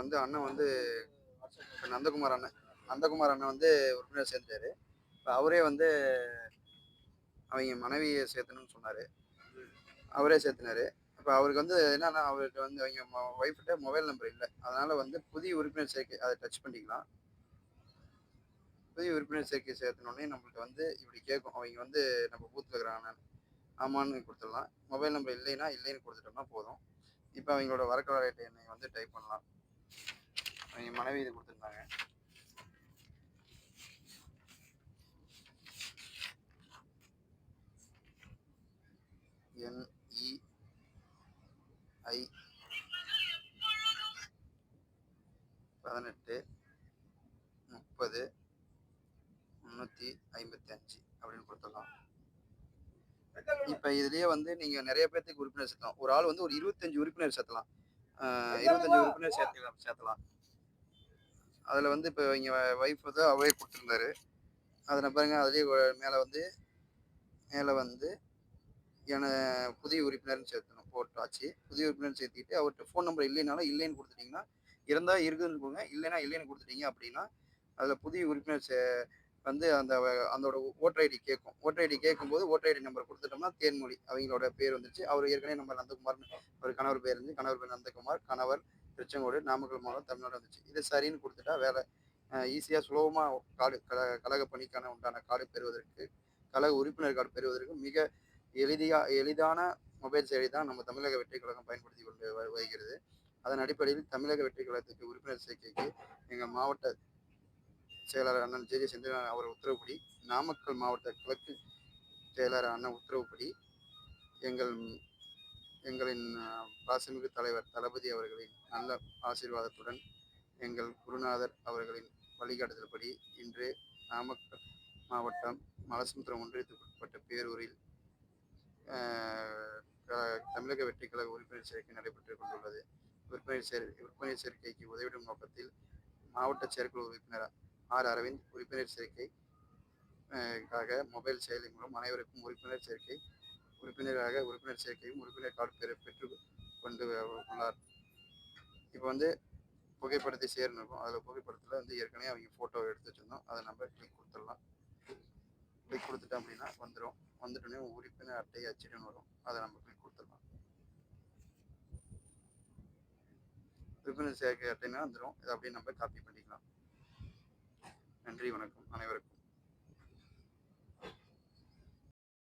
வந்து அண்ணன் வந்து நந்தகுமார் அண்ணன் நந்தகுமார் அண்ணன் வந்து உறுப்பினர் சேர்ந்துட்டாரு. இப்ப அவரே வந்து அவைங்க மனைவிய சேர்த்தணும்னு சொன்னாரு. அவரே சேர்த்துனாரு. இப்ப அவருக்கு வந்து என்னன்னா, அவருக்கு வந்து அவைங்க ஒய்ஃப்ட்ட மொபைல் நம்பர் இல்ல. அதனால வந்து புதிய உறுப்பினர் சேர்க்கை அத டச் பண்ணிக்கலாம். புதிய உறுப்பினர் சேர்க்கை சேர்த்துனோனே நம்மள்ட்ட வந்து இப்டி கேட்கும். அவைங்க வந்து நம்ம பூத்ல இருக்கிறாங்களான்னு. ஆமான்னு குடுத்துடலாம். மொபைல் நம்பர் இல்லைன்னா, இல்லைன்னு குடுத்துட்டோம்னா போதும். இப்ப அவைங்களோட வரக்கால எண்ணை வந்து டைப் பண்ணலாம். அவைங்க மனைவி இது குடுத்துருந்தாங்க. NEI 18 30 355 அப்படின்னு குடுத்துடலாம். இப்ப இதுலயே வந்து நீங்க நெறைய பேத்துக்கு உறுப்பினர் சேர்க்கலாம். ஒரு ஆள் வந்து ஒரு 25 உறுப்பினர் சேர்த்தலாம். 25 உறுப்பினர் சேர்த்தலாம். அதுல வந்து இப்ப இவங்க வைஃப் வந்து அவரே குடுத்திருந்தாரு. அதுல பாருங்க அதுலயே மேல வந்து என புதிய உறுப்பினர்ன்னு சேர்த்தணும் போட்டாச்சு. புதிய உறுப்பினர் சேர்த்துக்கிட்டு அவர்ட்ட ஃபோன் நம்பர் இல்லைனாலும் இல்லைன்னு குடுத்துட்டீங்கன்னா, இருந்தா இருக்குதுன்னு குடுங்க. இல்லைன்னா இல்லைன்னு குடுத்துட்டீங்க அப்படின்னா, அதுல புதிய உறுப்பினர் வந்து அதோட ஓட்டர் ஐடி கேட்கும். ஓட்டர் ஐடி கேட்கும்போது ஓட்டர் ஐடி நம்பர் குடுத்துட்டோம்னா தேன்மொழி அவைங்களோட பேர் வந்துருச்சு. அவர் ஏற்கனவே நம்ம நந்தகுமார்ன்னு அவர் கணவர் பேர் இருந்துச்சு. கணவர் பேர் நந்தகுமார். கணவர் திருச்செங்கோடு, நாமக்கல் மாவட்டம், தமிழ்நாடு வந்துச்சு. இத சரின்னு குடுத்துட்டா வேலை ஈஸியா சுலபமா கழக பணிக்கான உண்டான கார்டு பெறுவதற்கு, கழக உறுப்பினர் கார்டு பெறுவதற்கு மிக எளிதான மொபைல் செயலி தான் நம்ம தமிழக வெற்றி கழகம் பயன்படுத்தி கொண்டு வருகிறது. அதன் அடிப்படையில் தமிழக வெற்றி கழகத்துக்கு உறுப்பினர் சேர்க்கைக்கு எங்க மாவட்ட செயலாளர் அண்ணன் ஜே செந்தில்நாதன் அவர் உத்தரவுப்படி, நாமக்கல் மாவட்ட கிழக்கு செயலாளர் அண்ணன் உத்தரவுப்படி, எங்கள் எங்களின் பாசமிகு தலைவர் தளபதி அவர்களின் நல்ல ஆசீர்வாதத்துடன், எங்கள் குருநாதர் அவர்களின் வழிகாட்டுதல்படி இன்று நாமக்கல் மாவட்டம் மலசமுத்திரம் ஒன்றியத்துக்கு உட்பட்ட பேரூரில் தமிழக வெற்றி கழக உறுப்பினர் சேர்க்கை நடைபெற்றுக் கொண்டுள்ளது. விற்பனை சேர்க்கைக்கு உதவிடும் நோக்கத்தில் மாவட்ட செயற்குழு உறுப்பினர் ஆர் அரவிந்த் உறுப்பினர் சேர்க்கை மொபைல் செயலி மூலம் அனைவருக்கும் உறுப்பினர் சேர்க்கையும் உறுப்பினர் கார்டு பெற்று கொண்டு உள்ளார். இப்போ வந்து புகைப்படத்தை சேர்ந்து இருக்கும். அதில் புகைப்படத்தில் வந்து ஏற்கனவே அவங்க ஃபோட்டோ எடுத்து வச்சுருந்தோம். அதை நம்ம கிளிக் கொடுத்துடலாம். கிளிக் கொடுத்துட்டோம் அப்படின்னா வந்துடும். வந்துட்டோடனே உறுப்பினர் அட்டை அச்சிடுன்னு வரும். அதை நம்ம கிளிக் கொடுத்துடலாம். உறுப்பினர் சேர்க்கை அட்டைன்னா வந்துடும். இதை அப்படியே நம்ம காப்பி பண்ணிக்கலாம். நன்றி, வணக்கம் அனைவருக்கும்.